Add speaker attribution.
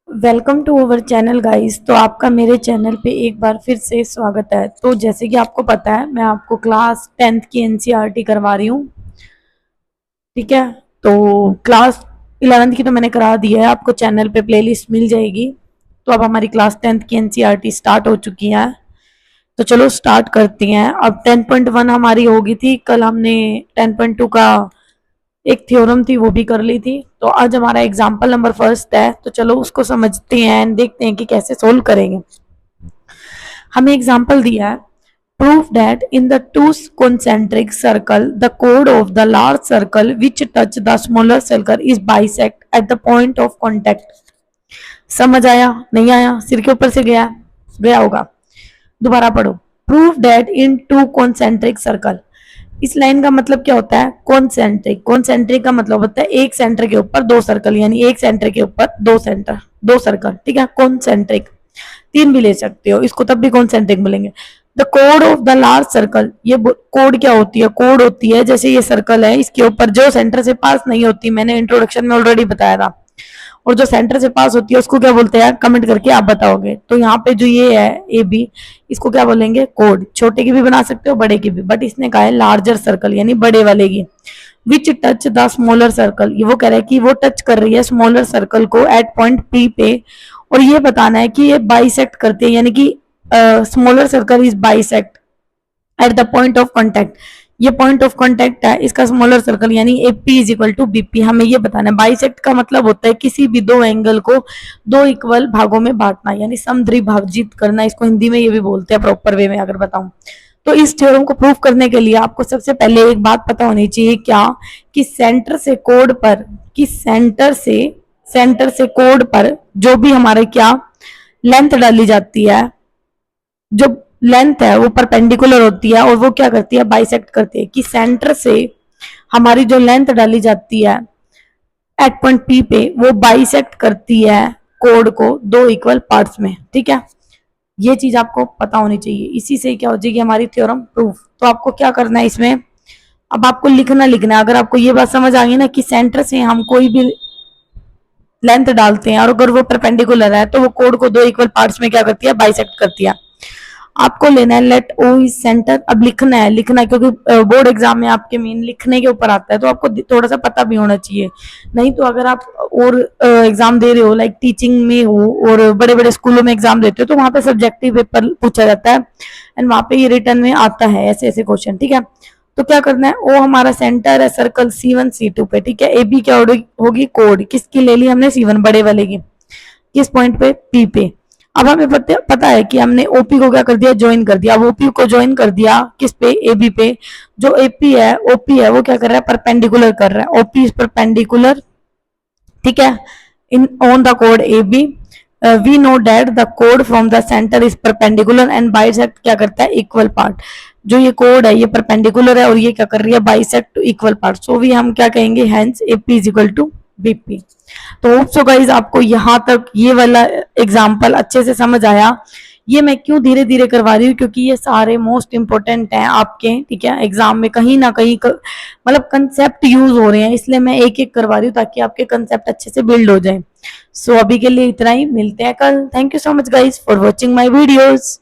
Speaker 1: Welcome to our channel guys. तो आपका मेरे चैनल पे एक बार फिर से स्वागत है। तो जैसे कि आपको पता है, मैं आपको क्लास 10th की एनसीईआरटी करवा रही हूँ। ठीक है। तो क्लास 11th की तो मैंने करा दी है, आपको चैनल पे प्लेलिस्ट मिल जाएगी। तो अब हमारी क्लास 10th की एनसीईआरटी स्टार्ट हो चुकी है। तो चलो स्टार्ट करती हैं। अब 10.1 हमारी होगी थी, कल हमने 10.2 का एक थ्योरम थी वो भी कर ली थी। तो आज हमारा एग्जाम्पल नंबर फर्स्ट है, तो चलो उसको समझते हैं एंड देखते हैं कि कैसे सोल्व करेंगे। हमें एग्जाम्पल दिया है, prove that in the two concentric circle the chord of the large circle which touch the smaller circle is bisect at the point of contact। समझ आया नहीं आया? सिर के ऊपर से गया गया होगा। दोबारा पढ़ो। Prove that in to concentric circle. इस लाइन का मतलब क्या होता है? कॉन्सेंट्रिक। कॉन्सेंट्रिक का मतलब होता है एक सेंटर के ऊपर दो सर्कल, यानी एक सेंटर के ऊपर दो सर्कल। ठीक है, कॉन्सेंट्रिक। तीन भी ले सकते हो इसको, तब भी कॉन्सेंट्रिक बोलेंगे। The code of the large circle, ये कोड क्या होती है? कोड होती है जैसे ये सर्कल है, इसके ऊपर जो सेंटर से पास नहीं होती, मैंने इंट्रोडक्शन में ऑलरेडी बताया था। और जो सेंटर से पास होती है उसको क्या बोलते हैं? कमेंट करके आप बताओगे। तो यहाँ पे जो ये है ए बी, इसको क्या बोलेंगे? कोड। छोटे की भी बना सकते हो, बड़े की भी, बट इसने कहा है लार्जर सर्कल, यानी बड़े वाले की। विच टच द स्मॉलर सर्कल, ये वो कह रहा है कि वो टच कर रही है स्मॉलर सर्कल को एट पॉइंट पी पे। और ये बताना है कि ये बाइसेक्ट करते हैं, यानी कि smaller circle is bisect at the point of contact. ये पॉइंट ऑफ कॉन्टैक्ट है इसका स्मॉलर सर्कल, यानी AP is equal to BP. हमें ये बताना है। बाइसेक्ट का मतलब होता है किसी भी दो एंगल को दो इक्वल भागों में बांटना, यानी समद्विभाजित करना। इसको हिंदी में ये भी बोलते हैं प्रॉपर वे में अगर बताऊं तो। इस थ्योरम को प्रूव करने के लिए आपको सबसे पहले एक बात पता होनी चाहिए, क्या? कि सेंटर से कोड पर, कि सेंटर से कोड पर जो भी हमारे क्या लेंथ डाली जाती है, जो लेंथ है वो परपेंडिकुलर होती है और वो क्या करती है? बाइसेक्ट करती है। कि सेंटर से हमारी जो लेंथ डाली जाती है एट पॉइंट पी पे, वो बाइसेक्ट करती है कोड को दो इक्वल पार्ट्स में। ठीक है, ये चीज आपको पता होनी चाहिए। इसी से क्या हो जाएगी हमारी थ्योरम प्रूफ। तो आपको क्या करना है इसमें, अब आपको लिखना है। अगर आपको ये बात समझ आ गई ना कि सेंटर से हम कोई भी लेंथ डालते हैं और अगर वो परपेंडिकुलर है तो वो कोड को दो इक्वल पार्ट्स में क्या करती है? बाइसेक्ट करती है। आपको लेना है लेट ओ इज सेंटर। अब लिखना है क्योंकि बोर्ड एग्जाम में आपके मेन लिखने के ऊपर आता है, तो आपको थोड़ा सा पता भी होना चाहिए। नहीं तो अगर आप और एग्जाम दे रहे हो, लाइक टीचिंग में हो और बड़े बड़े स्कूलों में एग्जाम देते हो, तो वहां पे सब्जेक्टिव पेपर पूछा जाता है एंड वहां पे ये रिटर्न में आता है ऐसे ऐसे क्वेश्चन। ठीक है, तो क्या करना है? ओ हमारा सेंटर है सर्कल C1 C2 पे। ठीक है, ए बी क्या होगी? कोड। किसकी ले ली हमने? C1 बड़े वाले की। किस पॉइंट पे? पी पे। अब हमें पता है कि हमने ओपी को क्या कर दिया? ज्वाइन कर दिया। अब ओपी को ज्वाइन कर दिया किस पे? एबी पे। जो एपी है, ओपी है, वो क्या कर रहा है? परपेंडिकुलर कर रहा है। OP is perpendicular. ठीक है, इन ऑन द कोड AB. We know that the कोड from the centre is perpendicular and bisect क्या करता है? Equal part. जो ये कोड है ये परपेंडिकुलर है और ये क्या कर रही है? Bisect two equal part. So भी हम क्या कहेंगे? Hence AP is equal to BP. तो होप सो गाइज आपको यहाँ तक ये वाला एग्जाम्पल अच्छे से समझ आया। ये मैं क्यों धीरे धीरे करवा रही हूँ, क्योंकि ये सारे मोस्ट इंपॉर्टेंट हैं आपके। ठीक है, एग्जाम में कहीं ना कहीं मतलब कंसेप्ट यूज हो रहे हैं, इसलिए मैं एक एक करवा रही हूँ ताकि आपके कंसेप्ट अच्छे से बिल्ड हो जाए। सो अभी के लिए इतना ही, मिलते हैं कल। Thank you so much guys for watching my videos.